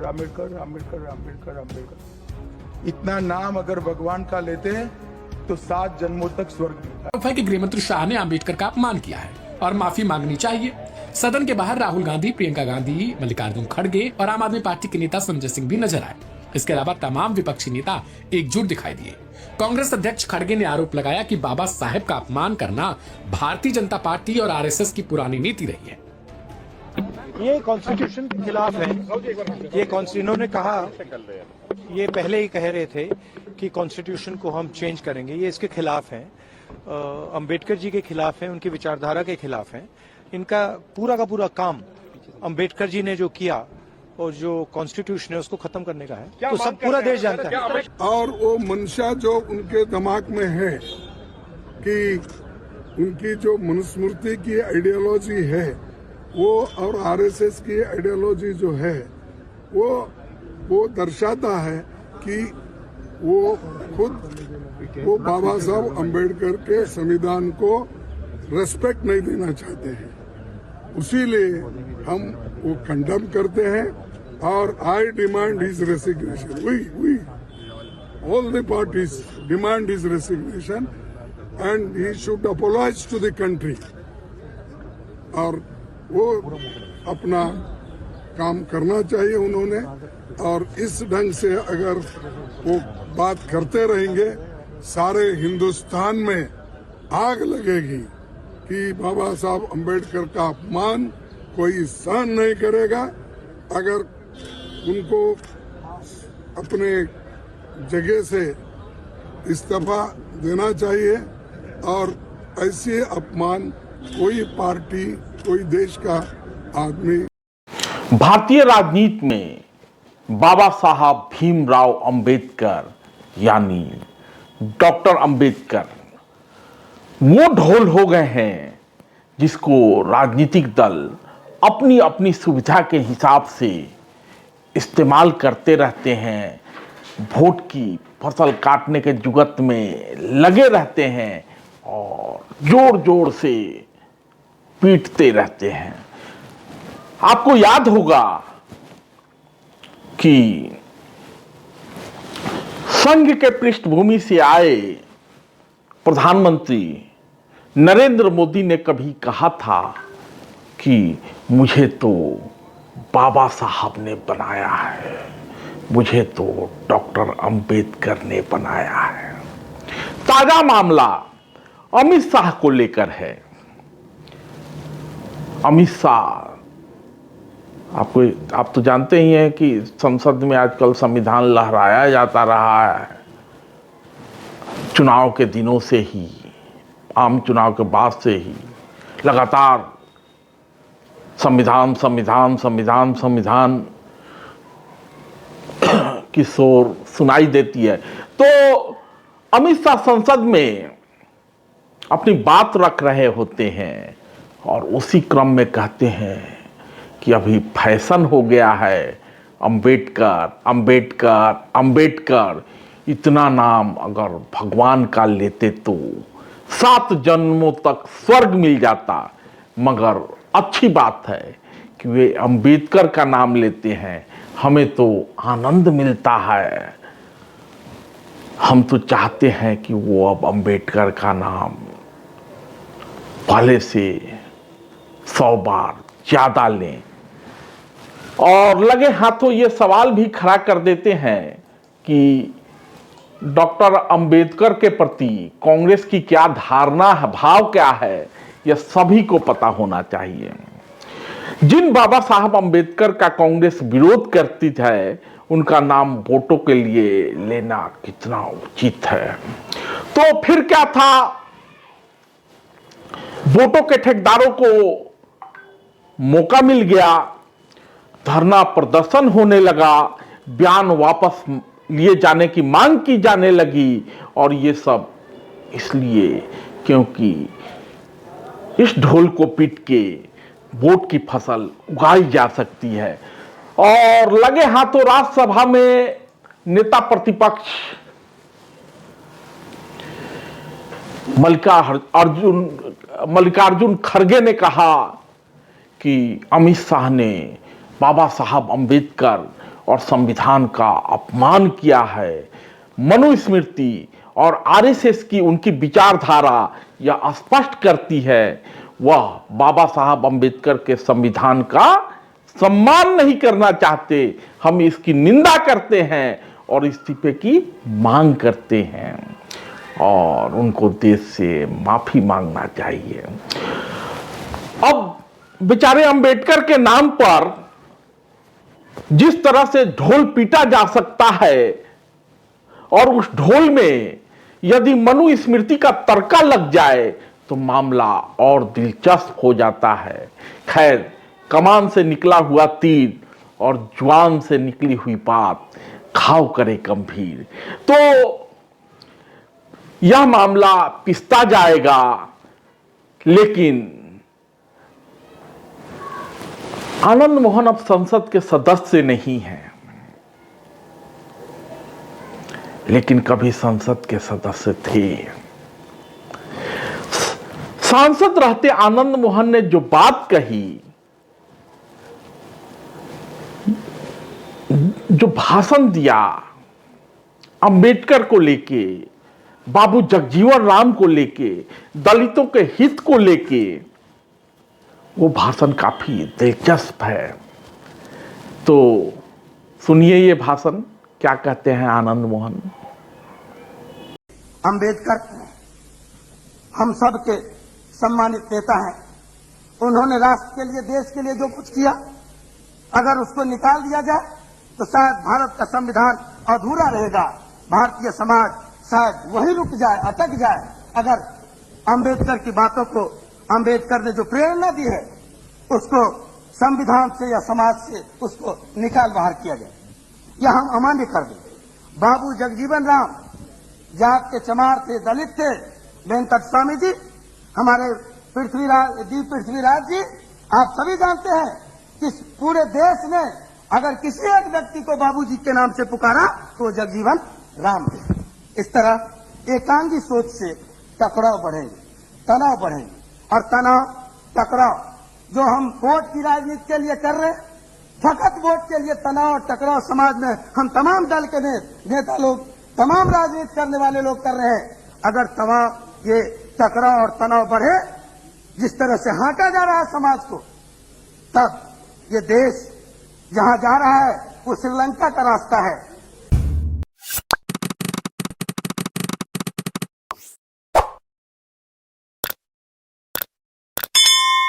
अम्बेडकर अम्बेडकर अम्बेडकर अम्बेडकर। इतना नाम अगर भगवान का लेते तो 7 जन्मों तक स्वर्ग मिलता है कि गृहमंत्री शाह ने अम्बेडकर का अपमान किया है और माफी मांगनी चाहिए। सदन के बाहर राहुल गांधी, प्रियंका गांधी, मल्लिकार्जुन खड़गे और आम आदमी पार्टी के नेता संजय सिंह भी नजर आए। इसके अलावा तमाम विपक्षी नेता एकजुट दिखाई दिए। कांग्रेस अध्यक्ष खड़गे ने आरोप लगाया कि बाबा साहेब का अपमान करना भारतीय जनता पार्टी और आरएसएस की पुरानी नीति रही है। ये कॉन्स्टिट्यूशन के खिलाफ है। ये इन्होंने कहा, ये पहले ही कह रहे थे कि कॉन्स्टिट्यूशन को हम चेंज करेंगे। ये इसके खिलाफ है, अंबेडकर जी के खिलाफ है, उनकी विचारधारा के खिलाफ है। इनका पूरा का पूरा काम अंबेडकर जी ने जो किया और जो कॉन्स्टिट्यूशन है उसको खत्म करने का है, तो सब पूरा देश जानता है। और वो मंशा जो उनके दिमाग में है कि उनकी जो मनुस्मृति की आइडियोलॉजी है वो और आरएसएस की आइडियोलॉजी जो है वो दर्शाता है कि वो खुद वो बाबा साहब अम्बेडकर के संविधान को रेस्पेक्ट नहीं देना चाहते हैं। उसीलिए हम वो कंडेम करते हैं और I demand his resignation. We all the parties demand his resignation and he should apologise to the country. और वो अपना काम करना चाहिए उन्होंने, और इस ढंग से अगर वो बात करते रहेंगे सारे हिंदुस्तान में आग लगेगी कि बाबा साहब अम्बेडकर का अपमान कोई सहन नहीं करेगा। अगर उनको अपने जगह से इस्तीफा देना चाहिए और ऐसे अपमान कोई पार्टी, कोई देश का आदमी। भारतीय राजनीति में बाबा साहब भीमराव अंबेडकर यानी डॉक्टर अंबेडकर वो ढोल हो गए हैं जिसको राजनीतिक दल अपनी अपनी सुविधा के हिसाब से इस्तेमाल करते रहते हैं। वोट की फसल काटने के जुगत में लगे रहते हैं और जोर जोर से पीटते रहते हैं। आपको याद होगा कि संघ के पृष्ठभूमि से आए प्रधानमंत्री नरेंद्र मोदी ने कभी कहा था कि मुझे तो बाबा साहब ने बनाया है, मुझे तो डॉक्टर अंबेडकर ने बनाया है। ताजा मामला अमित शाह को लेकर है। अमित शाह आप तो जानते ही हैं कि संसद में आजकल संविधान लहराया जाता रहा है। चुनाव के दिनों से ही, आम चुनाव के बाद से ही लगातार संविधान संविधान संविधान संविधान की शोर सुनाई देती है। तो अमित शाह संसद में अपनी बात रख रहे होते हैं और उसी क्रम में कहते हैं कि अभी फैशन हो गया है अंबेडकर अंबेडकर अंबेडकर। इतना नाम अगर भगवान का लेते तो 7 जन्मों तक स्वर्ग मिल जाता। मगर अच्छी बात है कि वे अंबेडकर का नाम लेते हैं, हमें तो आनंद मिलता है। हम तो चाहते हैं कि वो अब अंबेडकर का नाम पहले से 100 बार ज्यादा लें। और लगे हाथों ये सवाल भी खड़ा कर देते हैं कि डॉक्टर अंबेडकर के प्रति कांग्रेस की क्या धारणा है, भाव क्या है, यह सभी को पता होना चाहिए। जिन बाबा साहब अंबेडकर का कांग्रेस विरोध करती है उनका नाम वोटों के लिए लेना कितना उचित है। तो फिर क्या था, वोटों के ठेकेदारों को मौका मिल गया, धरना प्रदर्शन होने लगा, बयान वापस लिए जाने की मांग की जाने लगी। और ये सब इसलिए क्योंकि इस ढोल को पीट के वोट की फसल उगाई जा सकती है। और लगे हाथों राज्यसभा में नेता प्रतिपक्ष मल्लिकार्जुन खड़गे ने कहा कि अमित शाह ने बाबा साहब अंबेडकर और संविधान का अपमान किया है। मनुस्मृति और आरएसएस की उनकी विचारधारा यह स्पष्ट करती है, वह बाबा साहब अंबेडकर के संविधान का सम्मान नहीं करना चाहते। हम इसकी निंदा करते हैं और इस्तीफे की मांग करते हैं और उनको देश से माफी मांगना चाहिए। अब बेचारे अंबेडकर के नाम पर जिस तरह से ढोल पीटा जा सकता है और उस ढोल में यदि मनुस्मृति का तड़का लग जाए तो मामला और दिलचस्प हो जाता है। खैर, कमान से निकला हुआ तीर और जुबान से निकली हुई बात घाव करे गंभीर। तो यह मामला पिसता जाएगा, लेकिन आनंद मोहन अब संसद के सदस्य नहीं हैं, लेकिन कभी संसद के सदस्य थे। सांसद रहते आनंद मोहन ने जो बात कही, जो भाषण दिया अंबेडकर को लेके, बाबू जगजीवन राम को लेके, दलितों के हित को लेके, वो भाषण काफी दिलचस्प है। तो सुनिए ये भाषण, क्या कहते हैं आनंद मोहन। अंबेडकर हम सब के सम्मानित नेता हैं। उन्होंने राष्ट्र के लिए, देश के लिए जो कुछ किया, अगर उसको निकाल दिया जाए तो शायद भारत का संविधान अधूरा रहेगा। भारतीय समाज शायद वहीं रुक जाए, अटक जाए, अगर अंबेडकर की बातों को, अंबेडकर ने जो प्रेरणा दी है उसको संविधान से या समाज से उसको निकाल बाहर किया जाए या हम अमान्य कर दें। बाबू जगजीवन राम जात के चमार थे, दलित थे। वेंकट स्वामी जी, हमारे पृथ्वीराज जी, आप सभी जानते हैं कि पूरे देश में अगर किसी एक व्यक्ति को बाबूजी के नाम से पुकारा तो जगजीवन राम थे। इस तरह एकांगी सोच से टकराव बढ़ेंगे, तनाव बढ़ेंगे, और तनाव टकराव जो हम वोट की राजनीति के लिए कर रहे हैं, फकत वोट के लिए तनाव और टकराव समाज में हम तमाम दल के नेता लोग, तमाम राजनीति करने वाले लोग कर रहे हैं। अगर ये टकराव और तनाव बढ़े, जिस तरह से हाँका जा रहा है समाज को, तब ये देश जहां जा रहा है वो श्रीलंका का रास्ता है।